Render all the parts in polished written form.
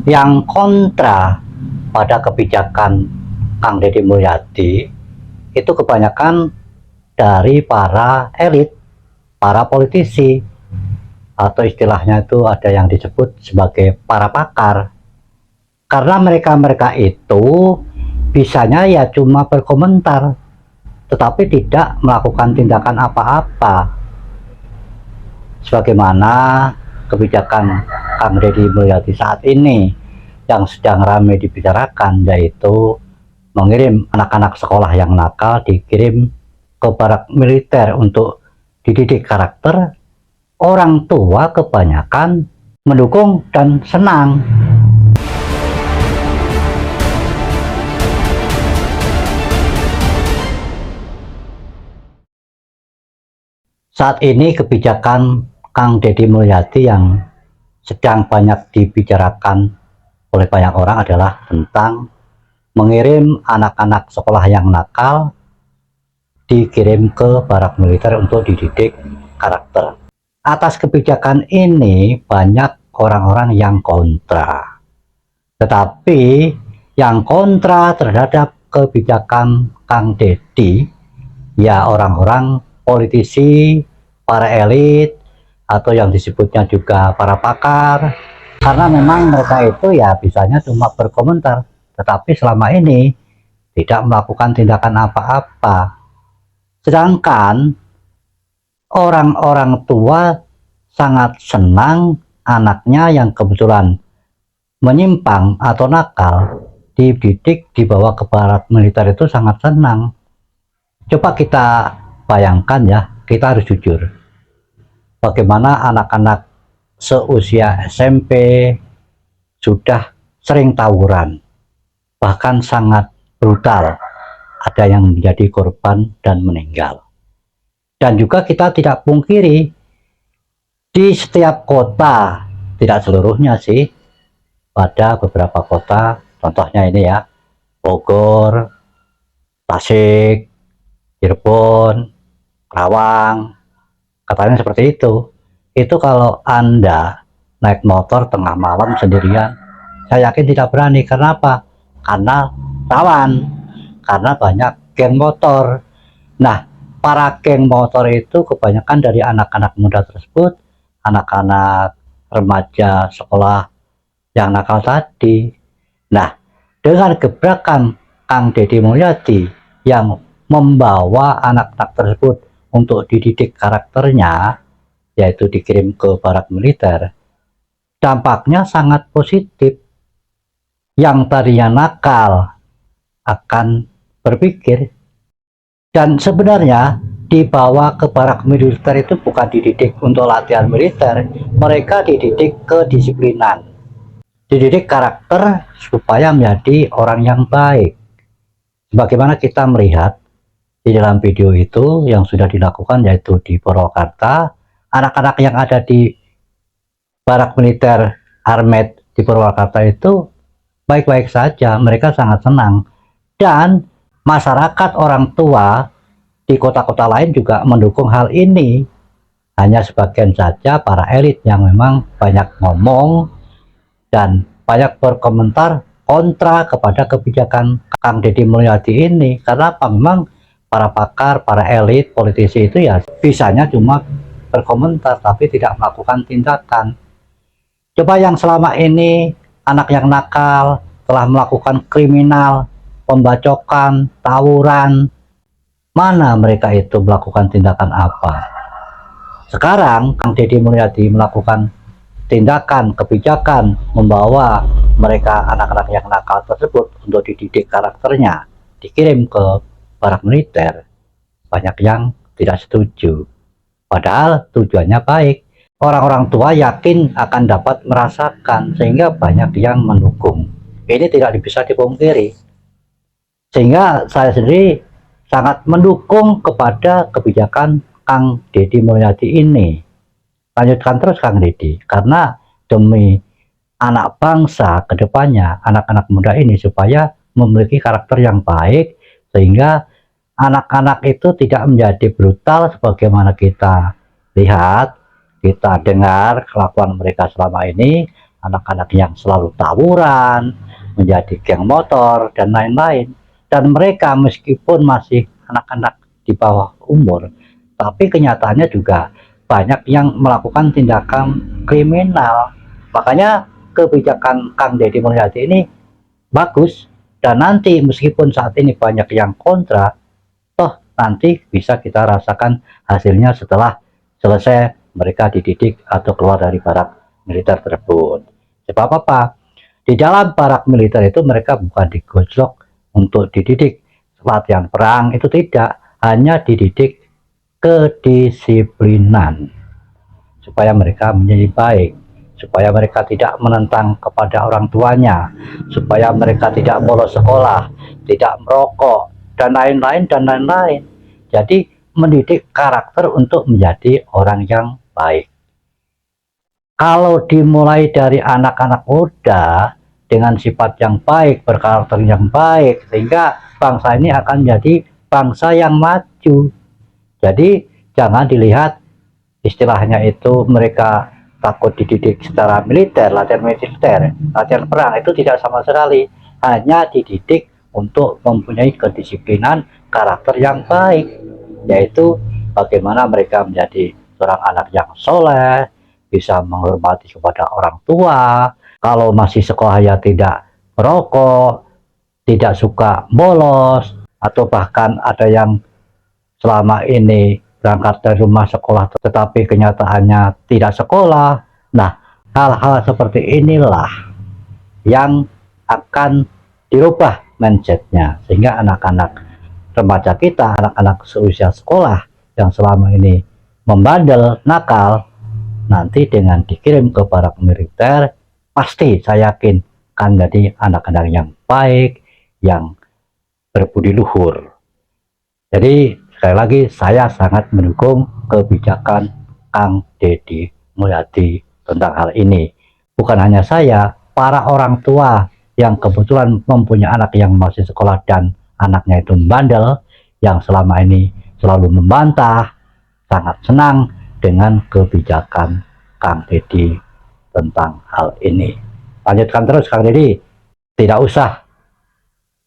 Yang kontra pada kebijakan Kang Deddy Mulyadi itu kebanyakan dari para elit, para politisi, atau istilahnya itu ada yang disebut sebagai para pakar. Karena mereka-mereka itu bisanya ya cuma berkomentar, tetapi tidak melakukan tindakan apa-apa. Sebagaimana kebijakan Kang Deddy Mulyadi saat ini yang sedang ramai dibicarakan, yaitu mengirim anak-anak sekolah yang nakal dikirim ke barak militer untuk dididik karakter. Orang tua kebanyakan mendukung dan senang. Saat ini kebijakan Kang Deddy Mulyadi yang sedang banyak dibicarakan oleh banyak orang adalah tentang mengirim anak-anak sekolah yang nakal dikirim ke barak militer untuk dididik karakter. Atas kebijakan ini banyak orang-orang yang kontra. Tetapi yang kontra terhadap kebijakan Kang Deddy ya orang-orang politisi, para elit, atau yang disebutnya juga para pakar, karena memang mereka itu ya bisanya cuma berkomentar, tetapi selama ini tidak melakukan tindakan apa-apa. Sedangkan orang-orang tua sangat senang anaknya yang kebetulan menyimpang atau nakal dididik dibawa ke barak militer, itu sangat senang. Coba kita bayangkan ya, kita harus jujur, bagaimana anak-anak seusia SMP sudah sering tawuran, bahkan sangat brutal, ada yang menjadi korban dan meninggal. Dan juga kita tidak pungkiri, di setiap kota, tidak seluruhnya sih, pada beberapa kota, contohnya ini ya, Bogor, Tasik, Cirebon, Karawang, katanya seperti itu. Itu kalau Anda naik motor tengah malam sendirian, saya yakin tidak berani. Karena apa? Karena rawan, karena banyak geng motor. Nah, para geng motor itu kebanyakan dari anak-anak muda tersebut, anak-anak remaja sekolah yang nakal tadi. Nah, dengan gebrakan Kang Deddy Mulyadi yang membawa anak-anak tersebut untuk dididik karakternya, yaitu dikirim ke barak militer, dampaknya sangat positif. Yang tadinya nakal akan berpikir, dan sebenarnya dibawa ke barak militer itu bukan dididik untuk latihan militer, mereka dididik kedisiplinan, dididik karakter supaya menjadi orang yang baik. Sebagaimana kita melihat di dalam video itu yang sudah dilakukan, yaitu di Purwakarta, anak-anak yang ada di barak militer Armet di Purwakarta itu baik-baik saja, mereka sangat senang. Dan masyarakat, orang tua di kota-kota lain juga mendukung hal ini. Hanya sebagian saja para elit yang memang banyak ngomong dan banyak berkomentar kontra kepada kebijakan Kang Deddy Mulyadi ini. Karena apa? Memang para pakar, para elit, politisi itu ya bisanya cuma berkomentar tapi tidak melakukan tindakan. Coba yang selama ini anak yang nakal telah melakukan kriminal, pembacokan, tawuran, mana mereka itu melakukan tindakan apa? Sekarang Kang Deddy Mulyadi melakukan tindakan, kebijakan, membawa mereka anak-anak yang nakal tersebut untuk dididik karakternya, dikirim ke barak militer. Banyak yang tidak setuju, padahal tujuannya baik. Orang-orang tua yakin akan dapat merasakan, sehingga banyak yang mendukung. Ini tidak bisa dipungkiri. Sehingga saya sendiri sangat mendukung kepada kebijakan Kang Deddy Mulyadi ini. Lanjutkan terus Kang Deddy, karena demi anak bangsa ke depannya, anak-anak muda ini supaya memiliki karakter yang baik, sehingga anak-anak itu tidak menjadi brutal sebagaimana kita lihat, kita dengar kelakuan mereka selama ini, anak-anak yang selalu tawuran, menjadi geng motor, dan lain-lain. Dan mereka meskipun masih anak-anak di bawah umur, tapi kenyataannya juga banyak yang melakukan tindakan kriminal. Makanya kebijakan Kang Deddy Mulyadi ini bagus, dan nanti meskipun saat ini banyak yang kontra, toh nanti bisa kita rasakan hasilnya setelah selesai mereka dididik atau keluar dari barak militer tersebut. Sebab apa? Di dalam barak militer itu mereka bukan digosok untuk dididik latihan perang, itu tidak, hanya dididik kedisiplinan supaya mereka menjadi baik, supaya mereka tidak menentang kepada orang tuanya, supaya mereka tidak bolos sekolah, tidak merokok, dan lain-lain dan lain-lain. Jadi mendidik karakter untuk menjadi orang yang baik. Kalau dimulai dari anak-anak muda dengan sifat yang baik, berkarakter yang baik, sehingga bangsa ini akan menjadi bangsa yang maju. Jadi jangan dilihat istilahnya itu mereka takut dididik secara militer, latihan militer, latihan perang, itu tidak sama sekali. Hanya dididik untuk mempunyai kedisiplinan karakter yang baik, yaitu bagaimana mereka menjadi seorang anak yang soleh, bisa menghormati kepada orang tua, kalau masih sekolah ya tidak merokok, tidak suka bolos, atau bahkan ada yang selama ini berangkat dari rumah sekolah tetapi kenyataannya tidak sekolah. Nah, hal-hal seperti inilah yang akan dirubah mindsetnya, sehingga anak-anak remaja kita, anak-anak seusia sekolah yang selama ini membandel, nakal, nanti dengan dikirim ke barak militer, pasti saya yakin kan jadi anak-anak yang baik, yang berbudi luhur. Jadi sekali lagi saya sangat mendukung kebijakan Kang Deddy Mulyadi tentang hal ini. Bukan hanya saya, para orang tua yang kebetulan mempunyai anak yang masih sekolah dan anaknya itu bandel, yang selama ini selalu membantah, sangat senang dengan kebijakan Kang Deddy tentang hal ini. Lanjutkan terus Kang Deddy, tidak usah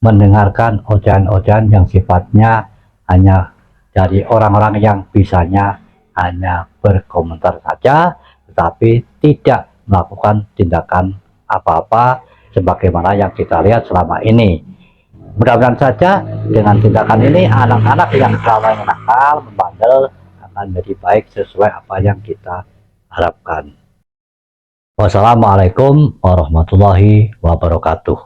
mendengarkan ocehan-ocehan yang sifatnya hanya dari orang-orang yang bisanya hanya berkomentar saja, tetapi tidak melakukan tindakan apa-apa sebagaimana yang kita lihat selama ini. Mudah-mudahan saja dengan tindakan ini anak-anak yang selama ini nakal, membandel akan menjadi baik sesuai apa yang kita harapkan. Wassalamualaikum warahmatullahi wabarakatuh.